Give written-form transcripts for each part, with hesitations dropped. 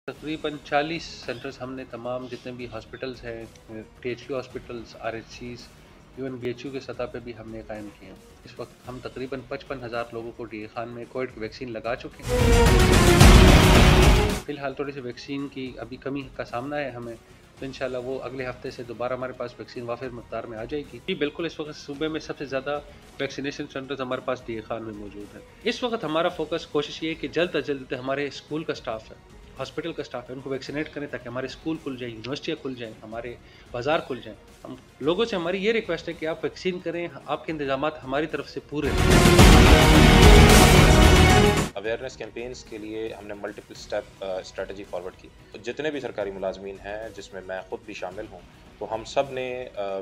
तकरीबन 40 सेंटर्स हमने तमाम जितने भी हॉस्पिटल्स हैं, PHQ hospitals, RHCs, even BHU के सतह पे भी हमने कायम किए हैं। इस वक्त हम तकरीबन 55,000 लोगों को DA खान में कोविड की वैक्सीन लगा चुके हैं। फ़िलहाल थोड़ी सी वैक्सीन की अभी कमी का सामना है हमें, तो इंशाल्लाह वो अगले हफ्ते से दोबारा हमारे पास वैक्सीन वाफिर मकदार में आ जाएगी। जी बिल्कुल, इस वक्त सूबे में सबसे ज़्यादा वैक्सीनेशन सेंटर्स हमारे पास DA खान में मौजूद है। इस वक्त हमारा फोकस कोशिश ये है कि जल्द अज जल्द हमारे स्कूल का स्टाफ है, हॉस्पिटल का स्टाफ है, उनको वैक्सीनेट करें ताकि हमारे स्कूल खुल जाएँ, यूनिवर्सिटियाँ खुल जाएँ, हमारे बाज़ार खुल जाएँ। हम लोगों से हमारी ये रिक्वेस्ट है कि आप वैक्सीन करें, आपके इंतज़ामात हमारी तरफ से पूरे हैं। अवेयरनेस कैंपेन्स के लिए हमने मल्टीपल स्टेप स्ट्रेटजी फॉरवर्ड की। तो जितने भी सरकारी मुलाजमीन हैं, जिसमें मैं ख़ुद भी शामिल हूँ, तो हम सब ने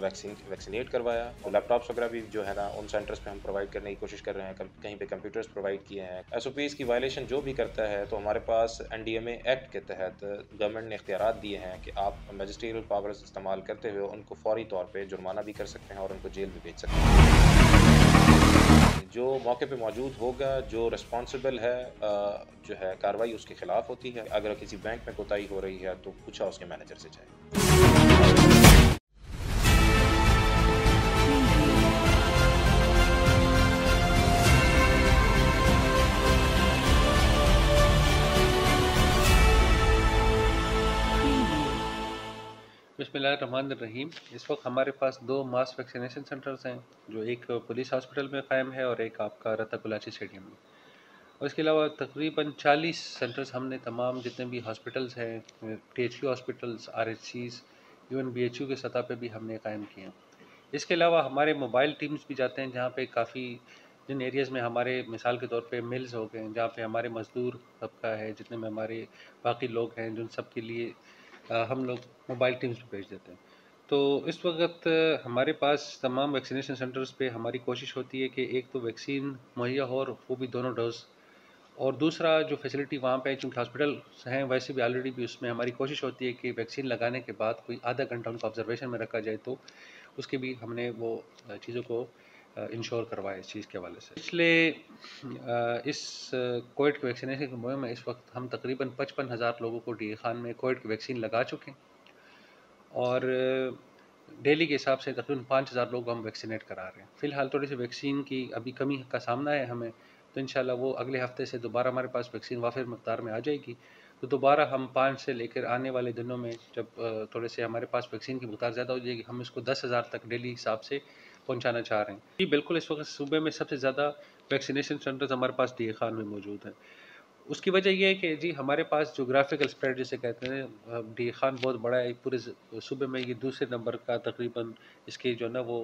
वैक्सीनेट करवाया। और लैपटॉप्स वगैरह भी जो है ना, उन सेंटर्स पे हम प्रोवाइड करने की कोशिश कर रहे हैं। कहीं पे कंप्यूटर्स प्रोवाइड किए हैं। SOPs की वायलेशन जो भी करता है, तो हमारे पास NDMA एक्ट के तहत गवर्नमेंट ने इख्तियारात दिए हैं कि आप मैजिस्ट्रियल पावर्स इस्तेमाल करते हुए उनको फौरी तौर पे जुर्माना भी कर सकते हैं और उनको जेल भी भेज सकते हैं। जो मौके पे मौजूद होगा, जो रिस्पॉन्सिबल है, जो है कार्रवाई उसके खिलाफ होती है। अगर किसी बैंक में कोताही हो रही है, तो पूछा उसके मैनेजर से जाए। बिस्मिल्लाहिर्रहमानिर्रहीम। इस वक्त हमारे पास 2 मास वैक्सीनेशन सेंटर्स हैं, जो एक पुलिस हॉस्पिटल में कायम है और एक आपका रत्ता कुलाची स्टेडियम में। और इसके अलावा तकरीबन 40 सेंटर्स हमने तमाम जितने भी हॉस्पिटल्स हैं, PHQ hospitals, RHCs, even BHU के सतह पे भी हमने कायम किए हैं। इसके अलावा हमारे मोबाइल टीम्स भी जाते हैं, जहाँ पे काफ़ी जिन एरियाज़ में हमारे मिसाल के तौर पे मिल्स हो गए हैं, जहाँ पे हमारे मज़दूर तबका है, जितने में हमारे बाकी लोग हैं, जिन सब के लिए हम लोग मोबाइल टीम्स भी भेज देते हैं। तो इस वक्त हमारे पास तमाम वैक्सीनेशन सेंटर्स पे हमारी कोशिश होती है कि एक तो वैक्सीन मुहैया हो, और वो भी दोनों डोज, और दूसरा जो फैसिलिटी वहाँ पे चूँकि हॉस्पिटल हैं, वैसे भी ऑलरेडी भी उसमें हमारी कोशिश होती है कि वैक्सीन लगाने के बाद कोई आधा घंटा उनको ऑब्जर्वेशन में रखा जाए, तो उसके भी हमने वो चीज़ों को इंश्योर करवाया इस चीज़ के हवाले से। पिछले इस कोविड के वैक्सीनेशन की मुहिम में इस वक्त हम तकरीबन 55,000 लोगों को DA खान में कोविड की वैक्सीन लगा चुके हैं, और डेली के हिसाब से तकरीबन 5,000 लोग हम वैक्सीनेट करा रहे हैं। फ़िलहाल थोड़ी सी वैक्सीन की अभी कमी का सामना है हमें, तो इंशाल्लाह वो अगले हफ्ते से दोबारा हमारे पास वैक्सीन वाफिर मकदार में आ जाएगी। तो दोबारा हम 5 से लेकर आने वाले दिनों में जब थोड़े से हमारे पास वैक्सीन की मकदार ज़्यादा हो जाएगी, हम इसको 10,000 तक डेली हिसाब से पहुँचाना चाह रहे हैं। जी बिल्कुल, इस वक्त सूबे में सबसे ज़्यादा वैक्सीनेशन सेंटर्स हमारे पास DA खान में मौजूद हैं। उसकी वजह ये है कि जी हमारे पास जोग्राफिकल स्प्रेड जिसे कहते हैं, DA खान बहुत बड़ा है, पूरे सूबे में ये दूसरे नंबर का तकरीबन इसकी जो ना वो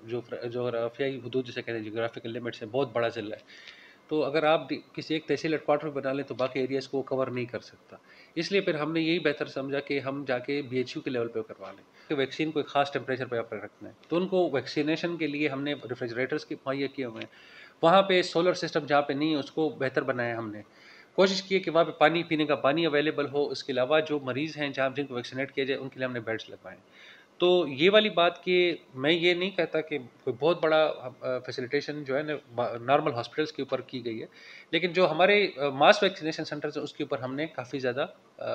जो जोग्राफियाई हदूद जिसे कहते हैं, जोग्राफिकल लिमिट से बहुत बड़ा ज़िला है। तो अगर आप किसी एक तहसील हेडक्वार्टर बना लें, तो बाकी एरियाज़ को कवर नहीं कर सकता। इसलिए फिर हमने यही बेहतर समझा कि हम जाके BHU के लेवल पे करवा लें, कि वैक्सीन को एक ख़ास टेम्परेचर पे आप रखना है, तो उनको वैक्सीनेशन के लिए हमने रेफ्रिजरेटर्स के मुहैया किए हुए हैं। वहाँ पे सोलर सिस्टम जहाँ पे नहीं है, उसको बेहतर बनाया हमने। कोशिश की है कि वहाँ पे पानी पीने का पानी अवेलेबल हो। इसके अलावा जो मरीज़ हैं, जहाँ जिनको वैक्सीनेट किया जाए, उनके लिए हमने बेड्स लगवाएँ। तो ये वाली बात कि मैं ये नहीं कहता कि कोई बहुत बड़ा फैसिलिटेशन जो है ना नॉर्मल हॉस्पिटल्स के ऊपर की गई है, लेकिन जो हमारे मास वैक्सीनेशन सेंटर्स हैं, उसके ऊपर हमने काफ़ी ज़्यादा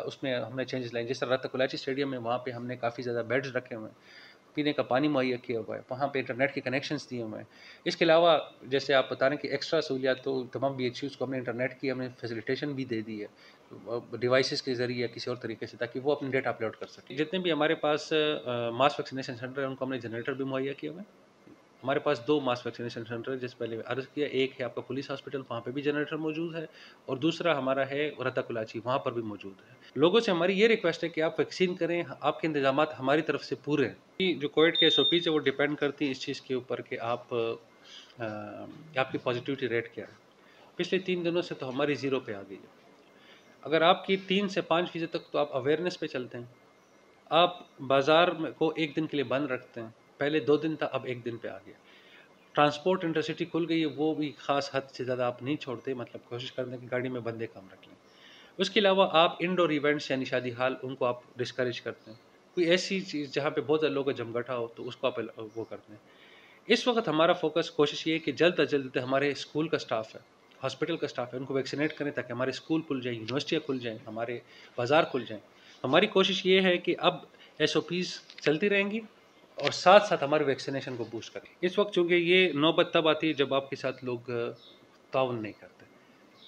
उसमें हमने चेंजेस लाए। जिस तरह रत्ता कुलाची स्टेडियम में, वहाँ पे हमने काफ़ी ज़्यादा बेड्स रखे हुए हैं, पीने का पानी मुहैया किया हुआ है, वहाँ पे इंटरनेट के कनेक्शंस दिए हुए हैं। इसके अलावा जैसे आप बता रहे हैं कि एक्स्ट्रा सहूलियात, तो तमाम BHUs को हमने इंटरनेट की हमने फैसिलिटेशन भी दे दी है, डिवाइसेस के ज़रिए या किसी और तरीके से, ताकि वो अपनी डेटा अपलोड कर सकें। जितने भी हमारे पास मास वैक्सीनेशन सेंटर हैं, उनको हमने जनरेटर भी मुहैया किए हुए हैं। हमारे पास 2 मास वैक्सीनेशन सेंटर है, जैसे पहले अर्ज़ किया। एक है आपका पुलिस हॉस्पिटल, वहाँ पे भी जनरेटर मौजूद है, और दूसरा हमारा है रत्ता कुलाची, वहाँ पर भी मौजूद है। लोगों से हमारी ये रिक्वेस्ट है कि आप वैक्सीन करें, आपके इंतज़ामात हमारी तरफ से पूरे हैं। कि जो कोविड के SOPs है, वो डिपेंड करती है इस चीज़ के ऊपर कि आपकी पॉजिटिविटी रेट क्या है। पिछले 3 दिनों से तो हमारी ज़ीरो पे आ गई है। अगर आपकी 3 से 5% तक, तो आप अवेयरनेस पे चलते हैं। आप बाज़ार में को 1 दिन के लिए बंद रखते हैं, पहले 2 दिन था, अब 1 दिन पे आ गया। ट्रांसपोर्ट इंटरसिटी खुल गई है, वो भी ख़ास हद से ज़्यादा आप नहीं छोड़ते, मतलब कोशिश करते हैं कि गाड़ी में बंदे कम रख लें। उसके अलावा आप इंडोर इवेंट्स यानी शादी हाल, उनको आप डिस्करेज करते हैं। कोई ऐसी चीज़ जहाँ पे बहुत ज़्यादा लोगों का जमघटा हो, तो उसको आप वो करते हैं। इस वक्त हमारा फोकस कोशिश ये है कि जल्द अज जल्द हमारे स्कूल का स्टाफ है, हॉस्पिटल का स्टाफ है उनको वैक्सीनेट करें ताकि हमारे स्कूल खुल जाएँ, यूनिवर्सिटियाँ खुल जाएँ, हमारे बाज़ार खुल जाएँ। हमारी कोशिश ये है कि अब एसओपीज़ चलती रहेंगी और साथ-साथ हमारे वैक्सीनेशन को बूस्ट करें। इस वक़्त चूँकि ये नौबत तब आती है जब आपके साथ लोग ताउन नहीं करते।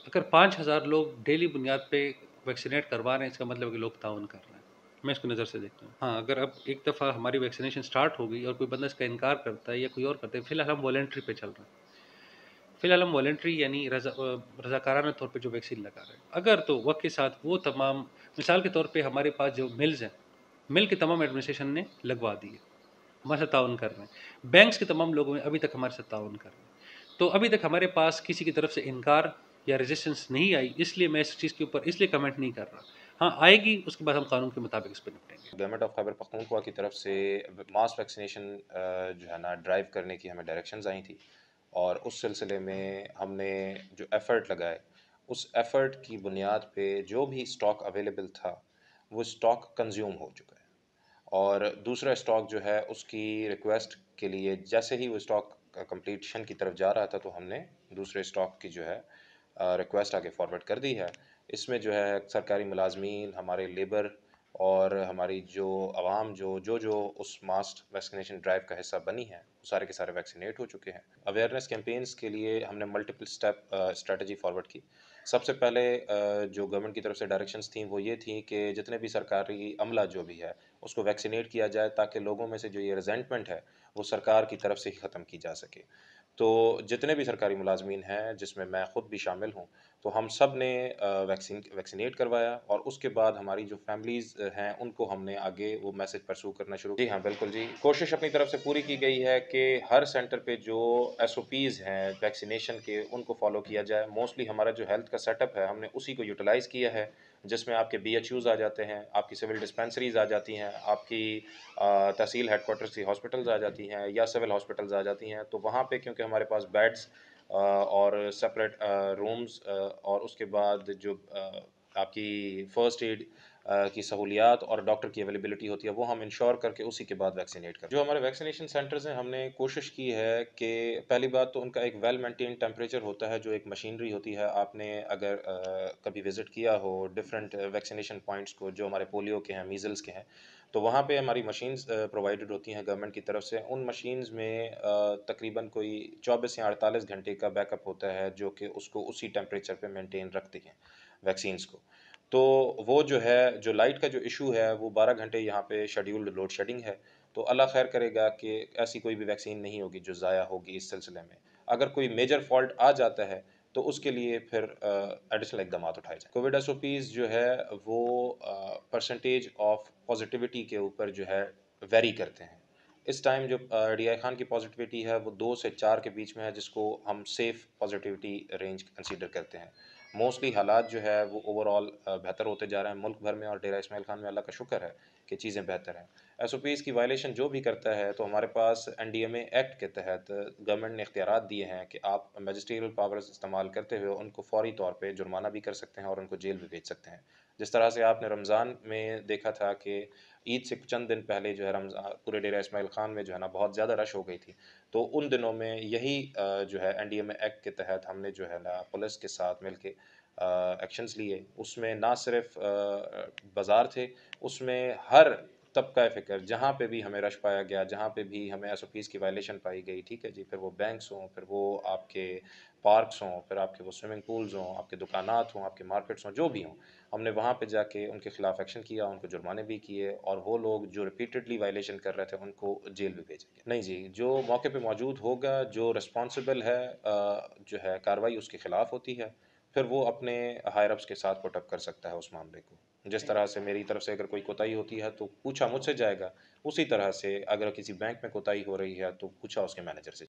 अगर 5,000 लोग डेली बुनियाद पे वैक्सीनेट करवा रहे हैं, इसका मतलब है कि लोग ताउन कर रहे हैं। मैं इसको नज़र से देखता हूँ। हाँ, अगर अब एक दफ़ा हमारी वैक्सीनेशन स्टार्ट हो गई और कोई बंदा इसका इनकार करता है या कोई और करता है, फिलहाल हम वॉलंटरी पे चल रहे हैं। फिलहाल हम वॉलंटरी यानी रज़ाकाराना तौर पे जो वैक्सीन लगा रहे हैं। अगर तो वक़्त के साथ वो तमाम मिसाल के तौर पे हमारे पास जो मिल्स हैं, मिल के तमाम एडमिनिस्ट्रेशन ने लगवा दी है, हमारे साथ ताउन कर रहे हैं। बैंक्स के तमाम लोगों ने अभी तक हमारे साथ ताउन कर रहे हैं। तो अभी तक हमारे पास किसी की तरफ से इनकार या रेजिस्टेंस नहीं आई, इसलिए मैं इस चीज़ के ऊपर इसलिए कमेंट नहीं कर रहा। हाँ, आएगी उसके बाद हम कानून के मुताबिक इस पे निपटेंगे। गवर्नमेंट ऑफ खैबर पख्तूनख्वा की तरफ से मास वैक्सीनेशन जो है ना ड्राइव करने की हमें डायरेक्शंस आई थी, और उस सिलसिले में हमने जो एफ़र्ट लगाए, उस एफ़र्ट की बुनियाद पे जो भी स्टॉक अवेलेबल था वो स्टॉक कंज्यूम हो चुका है। और दूसरा स्टॉक जो है उसकी रिक्वेस्ट के लिए जैसे ही वो स्टॉक कंप्लीशन की तरफ जा रहा था, तो हमने दूसरे स्टॉक की जो है रिक्वेस्ट आगे फॉरवर्ड कर दी है। इसमें जो है सरकारी मुलाजमीन, हमारे लेबर और हमारी जो आवाम जो उस मास वैक्सीनेशन ड्राइव का हिस्सा बनी है, वो सारे के सारे वैक्सीनेट हो चुके हैं। अवेयरनेस कैंपेन्स के लिए हमने मल्टीपल स्टेप स्ट्रेटजी फॉरवर्ड की। सबसे पहले जो गवर्नमेंट की तरफ से डायरेक्शंस थी वो ये थी कि जितने भी सरकारी अमला जो भी है उसको वैक्सीनेट किया जाए, ताकि लोगों में से जो ये रिजेंटमेंट है वो सरकार की तरफ से ही ख़त्म की जा सके। तो जितने भी सरकारी मुलाजमीन हैं, जिसमें मैं ख़ुद भी शामिल हूँ, तो हम सब ने वैक्सीनेट करवाया, और उसके बाद हमारी जो फैमिलीज़ हैं उनको हमने आगे वो मैसेज परस्यू करना शुरू। जी हाँ, बिल्कुल जी। कोशिश अपनी तरफ से पूरी की गई है कि हर सेंटर पे जो एसओपीज़ हैं वैक्सीनेशन के, उनको फ़ॉलो किया जाए। मोस्टली हमारा जो हेल्थ का सेटअप है हमने उसी को यूटिलाइज़ किया है, जिसमें आपके बीएचयूज़ आ जाते हैं, आपकी सिविल डिस्पेंसरीज़ आ जाती हैं, आपकी तहसील हेडक्वार्टर्स की हॉस्पिटल्स आ जाती हैं या सिविल हॉस्पिटल्स आ जाती हैं। तो वहाँ पे क्योंकि हमारे पास बेड्स और सेपरेट रूम्स और उसके बाद जो आपकी फ़र्स्ट एड की सहूलियात और डॉक्टर की अवेलेबिलिटी होती है, वो हम इंश्योर करके उसी के बाद वैक्सीनेट करते हैं। जो हमारे वैक्सीनेशन सेंटर्स हैं, हमने कोशिश की है कि पहली बात तो उनका एक वेल मेंटेन टेम्परेचर होता है, जो एक मशीनरी होती है। आपने अगर कभी विज़िट किया हो डिफरेंट वैक्सीनेशन पॉइंट्स को, जो हमारे पोलियो के हैं, मीज़ल्स के हैं, तो वहाँ पे हमारी मशीन्स प्रोवाइडेड होती हैं गवर्नमेंट की तरफ से। उन मशीन्स में तकरीबन कोई 24 या 48 घंटे का बैकअप होता है, जो कि उसको उसी टेम्परेचर पे मेंटेन रखती हैं वैक्सीन्स को। तो वो जो है, जो लाइट का जो इशू है, वो 12 घंटे यहाँ पे शेड्यूल्ड लोड शेडिंग है। तो अल्लाह खैर करेगा कि ऐसी कोई भी वैक्सीन नहीं होगी जो ज़ाया होगी इस सिलसिले में। अगर कोई मेजर फॉल्ट आ जाता है तो उसके लिए फिर एडिशनल इक़दामात उठाए जाएँ। कोविड एसओपीज़ जो है वो परसेंटेज ऑफ पॉज़िटिविटी के ऊपर जो है वेरी करते हैं। इस टाइम जो डीआई खान की पॉज़िटिविटी है वो 2 से 4 के बीच में है, जिसको हम सेफ़ पॉज़िटिविटी रेंज कंसीडर करते हैं। मोस्टली हालात जो है वो ओवरऑल बेहतर होते जा रहे हैं मुल्क भर में, और डेरा इस्माइल खान में अल्लाह का शुक्र है कि चीज़ें बेहतर हैं। एसओपीज़ की वायलेशन जो भी करता है, तो हमारे पास एनडीएमए एक्ट के तहत गवर्नमेंट ने इख्तियारात दिए हैं कि आप मैजिस्ट्रियल पावर्स इस्तेमाल करते हुए उनको फ़ौरी तौर पे जुर्माना भी कर सकते हैं और उनको जेल भी भेज सकते हैं। जिस तरह से आपने रमज़ान में देखा था कि ईद से चंद दिन पहले जो है पूरे डेरा इस्माइल खान में जो है ना बहुत ज़्यादा रश हो गई थी। तो उन दिनों में यही जो है एनडीएमए एक्ट के तहत हमने जो है ना पुलिस के साथ मिलके एक्शंस लिए। उसमें ना सिर्फ बाज़ार थे, उसमें हर तबका फ़िक्र, जहाँ पे भी हमें रश पाया गया, जहाँ पे भी हमें एसओपीज़ की वायलेशन पाई गई, ठीक है जी, फिर वो बैंक्स हों, फिर वो आपके पार्क्स हों, फिर आपके वो स्विमिंग पूल्स हों, आपके दुकानात हों, आपके मार्केट्स हों, जो भी हों, हमने वहाँ पे जाके उनके खिलाफ एक्शन किया, उनको जुर्माने भी किए, और वो लोग जो रिपीटेडली वायलेशन कर रहे थे उनको जेल भी भेजा गया। नहीं जी, जो मौके पे मौजूद होगा, जो रिस्पॉन्सिबल है जो है कार्रवाई उसके खिलाफ होती है, फिर वो अपने हायर अप्स के साथ पुट अप कर सकता है उस मामले को। जिस तरह से मेरी तरफ से अगर कोई कोताही होती है तो पूछा मुझसे जाएगा, उसी तरह से अगर किसी बैंक में कोताही हो रही है तो पूछा उसके मैनेजर से।